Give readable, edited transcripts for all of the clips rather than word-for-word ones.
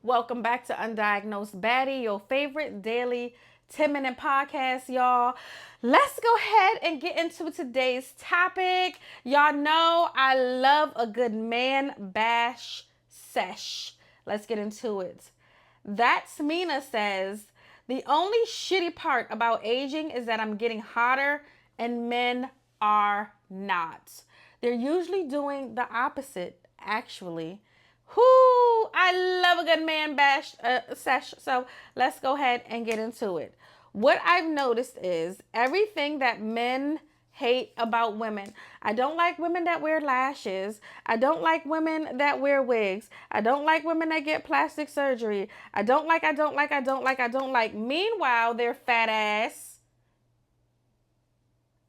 Welcome back to Undiagnosed Baddie, your favorite daily 10-minute podcast, y'all. Let's go ahead and get into today's topic. Y'all know I love a good man bash sesh. Let's get into it. That's Mina says, the only shitty part about aging is that I'm getting hotter and men are not. They're usually doing the opposite, actually. Whoo! I love a good man bash sesh. So let's go ahead and get into it. What I've noticed is everything that men hate about women. I don't like women that wear lashes. I don't like women that wear wigs. I don't like women that get plastic surgery. I don't like. Meanwhile, they're fat ass.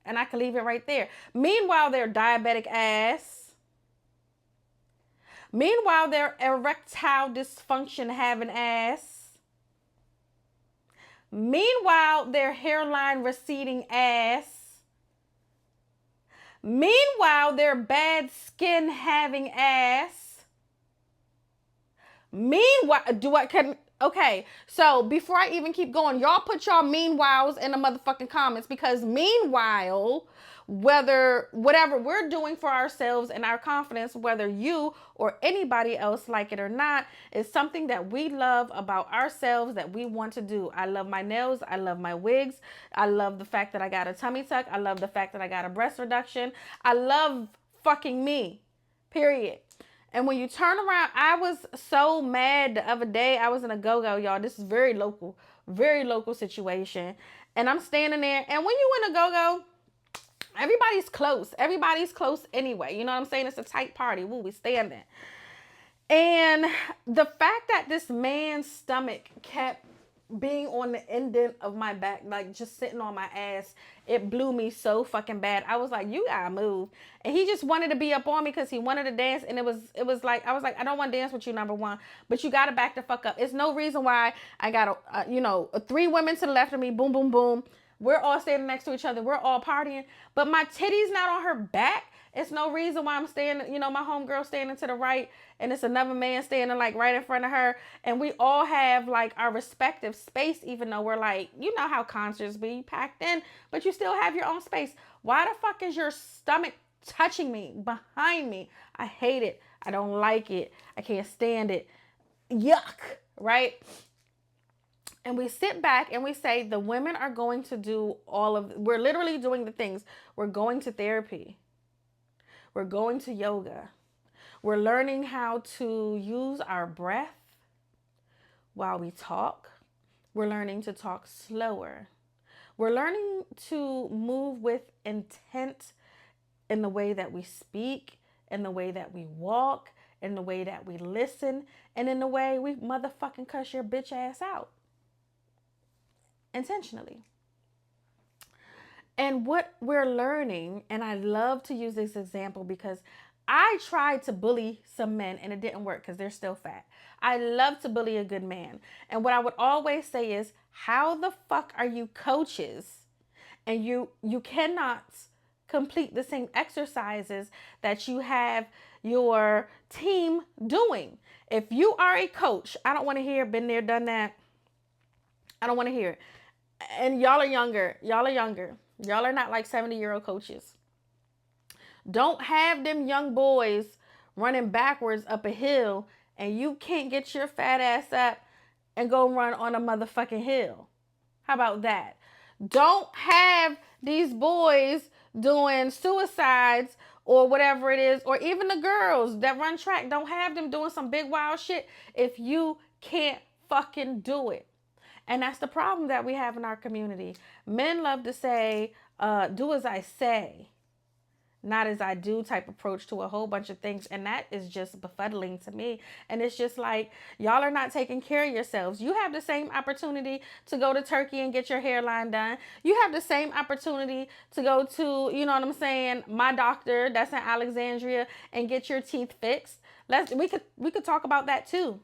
And I can leave it right there. Meanwhile, they're diabetic ass. Meanwhile, they're erectile dysfunction having ass. Meanwhile, their hairline receding ass. Meanwhile, their bad skin having ass. Meanwhile, okay, so before I even keep going, y'all put y'all meanwhiles in the motherfucking comments, because meanwhile, whatever we're doing for ourselves and our confidence, whether you or anybody else like it or not, is something that we love about ourselves, that we want to do. I love my nails. I love my wigs. I love the fact that I got a tummy tuck. I love the fact that I got a breast reduction. I love fucking me, period. And when you turn around, I was so mad the other day. I was in a go-go, y'all. This is very local situation. And I'm standing there. And when you in a go-go, everybody's close. Everybody's close anyway. You know what I'm saying? It's a tight party. Woo, we standing. And the fact that this man's stomach kept being on the indent of my back, like just sitting on my ass, it blew me so fucking bad. I was like, you gotta move. And he just wanted to be up on me because he wanted to dance. And it was like, I was like, I don't want to dance with you, number one, but you gotta back the fuck up. It's no reason why I got three women to the left of me, boom, boom, boom. We're all standing next to each other. We're all partying, but my titty's not on her back. It's no reason why I'm standing, my homegirl standing to the right and it's another man standing like right in front of her. And we all have like our respective space, even though we're like, you know how concerts be packed in, but you still have your own space. Why the fuck is your stomach touching me, behind me? I hate it. I don't like it. I can't stand it. Yuck, right? And we sit back and we say, the women are going to do we're literally doing the things. We're going to therapy. We're going to yoga. We're learning how to use our breath while we talk. We're learning to talk slower. We're learning to move with intent in the way that we speak, in the way that we walk, in the way that we listen, and in the way we motherfucking cuss your bitch ass out. Intentionally. And what we're learning, and I love to use this example because I tried to bully some men and it didn't work because they're still fat. I love to bully a good man. And what I would always say is, how the fuck are you coaches and you cannot complete the same exercises that you have your team doing? If you are a coach, I don't want to hear been there, done that. I don't want to hear it. And y'all are younger. Y'all are not like 70-year-old coaches. Don't have them young boys running backwards up a hill and you can't get your fat ass up and go run on a motherfucking hill. How about that? Don't have these boys doing suicides or whatever it is, or even the girls that run track. Don't have them doing some big wild shit if you can't fucking do it. And that's the problem that we have in our community. Men love to say, do as I say, not as I do type approach to a whole bunch of things. And that is just befuddling to me. And it's just like, y'all are not taking care of yourselves. You have the same opportunity to go to Turkey and get your hairline done. You have the same opportunity to go to, you know what I'm saying, my doctor that's in Alexandria and get your teeth fixed. We could talk about that too.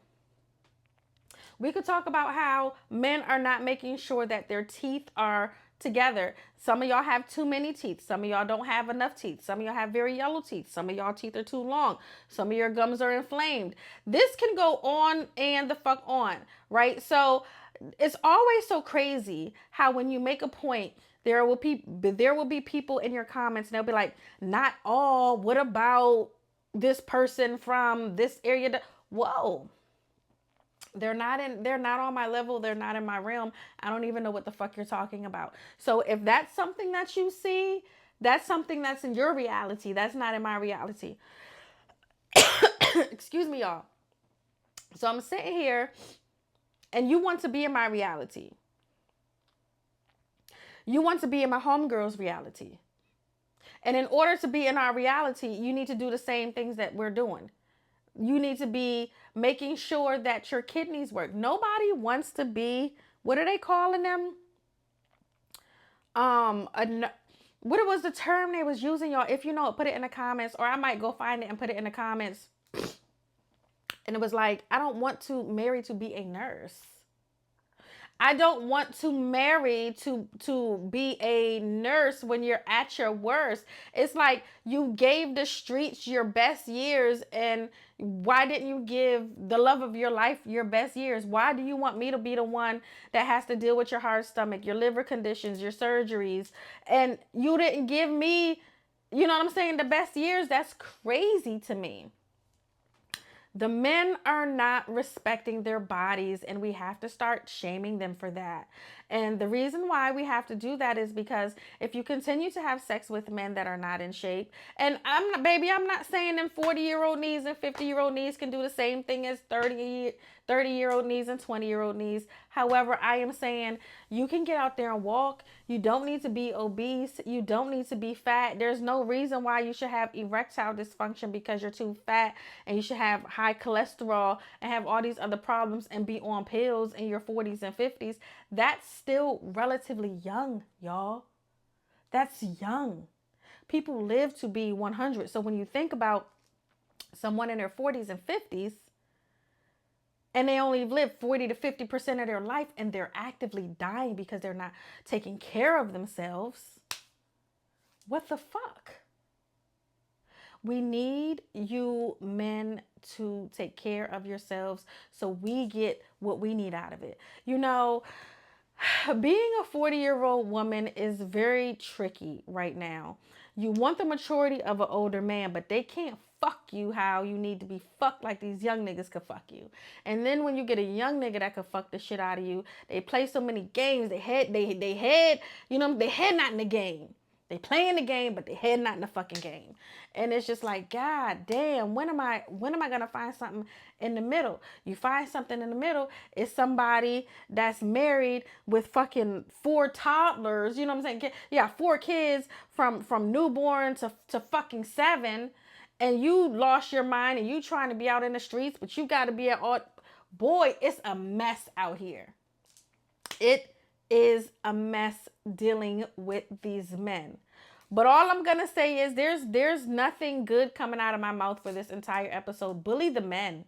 We could talk about how men are not making sure that their teeth are together. Some of y'all have too many teeth. Some of y'all don't have enough teeth. Some of y'all have very yellow teeth. Some of y'all teeth are too long. Some of your gums are inflamed. This can go on and the fuck on, right? So it's always so crazy how when you make a point, there will be people in your comments and they'll be like, not all, what about this person from this area? Whoa. They're not on my level. They're not in my realm. I don't even know what the fuck you're talking about. So if that's something that you see, that's something that's in your reality. That's not in my reality. Excuse me, y'all. So I'm sitting here and you want to be in my reality. You want to be in my homegirl's reality. And in order to be in our reality, you need to do the same things that we're doing. You need to be making sure that your kidneys work. Nobody wants to be, what are they calling them? What was the term they was using, y'all? If you know it, put it in the comments, or I might go find it and put it in the comments. And it was like, I don't want to marry to be a nurse. I don't want to marry to be a nurse when you're at your worst. It's like you gave the streets your best years, and why didn't you give the love of your life your best years? Why do you want me to be the one that has to deal with your hard stomach, your liver conditions, your surgeries, and you didn't give me, you know what I'm saying, the best years? That's crazy to me. The men are not respecting their bodies, and we have to start shaming them for that. And the reason why we have to do that is because if you continue to have sex with men that are not in shape, and I'm not saying them 40-year-old knees and 50-year-old knees can do the same thing as 30-year-old knees and 20-year-old knees. However, I am saying you can get out there and walk. You don't need to be obese. You don't need to be fat. There's no reason why you should have erectile dysfunction because you're too fat, and you should have high cholesterol and have all these other problems and be on pills in your 40s and 50s. That's still relatively young, y'all. That's young. People live to be 100. So when you think about someone in their 40s and 50s, and they only live 40 to 50% of their life, and they're actively dying because they're not taking care of themselves, what the fuck? We need you men to take care of yourselves so we get what we need out of it. You know, being a 40-year-old woman is very tricky right now. You want the maturity of an older man, but they can't fuck you how you need to be fucked like these young niggas could fuck you. And then when you get a young nigga that could fuck the shit out of you, they play so many games, they head, you know, they head not in the game. They playing the game, but they head not in the fucking game. And it's just like, God damn, when am I gonna find something in the middle? You find something in the middle, it's somebody that's married with fucking 4 toddlers, you know what I'm saying? Yeah, 4 kids from newborn to fucking 7, and you lost your mind and you trying to be out in the streets, but you gotta be at all. Boy, it's a mess out here. It is a mess dealing with these men. But all I'm going to say is there's nothing good coming out of my mouth for this entire episode. Bully the men.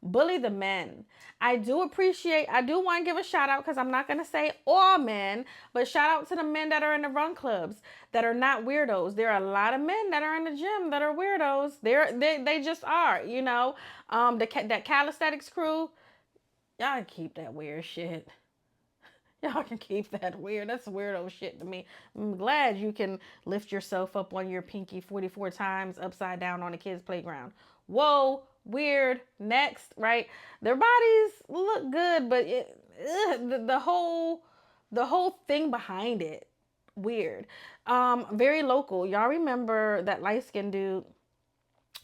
Bully the men. I do want to give a shout out, because I'm not going to say all men, but shout out to the men that are in the run clubs that are not weirdos. There are a lot of men that are in the gym that are weirdos. They just are, you know. That calisthenics crew, y'all can keep that weird shit. Y'all can keep that weird. That's weirdo shit to me. I'm glad you can lift yourself up on your pinky 44 times upside down on a kid's playground. Whoa, weird. Next, right? Their bodies look good, but the whole thing behind it, weird. Very local. Y'all remember that light-skinned dude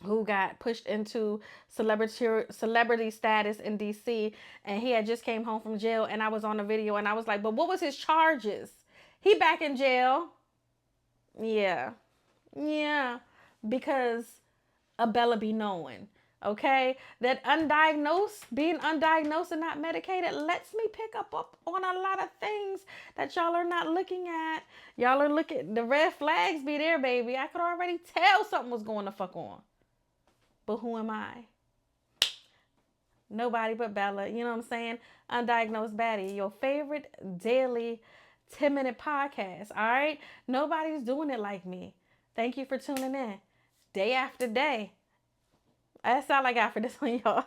who got pushed into celebrity status in DC, and he had just came home from jail, and I was on the video and I was like, but what was his charges? He back in jail. Yeah, because a Bella be knowing, okay, that being undiagnosed and not medicated lets me pick up on a lot of things that y'all are not looking at. Y'all are looking, the red flags be there, baby. I could already tell something was going the fuck on. But who am I? Nobody but Bella. You know what I'm saying? Undiagnosed Baddie, your favorite daily 10-minute podcast. All right. Nobody's doing it like me. Thank you for tuning in day after day. That's all I got for this one, y'all.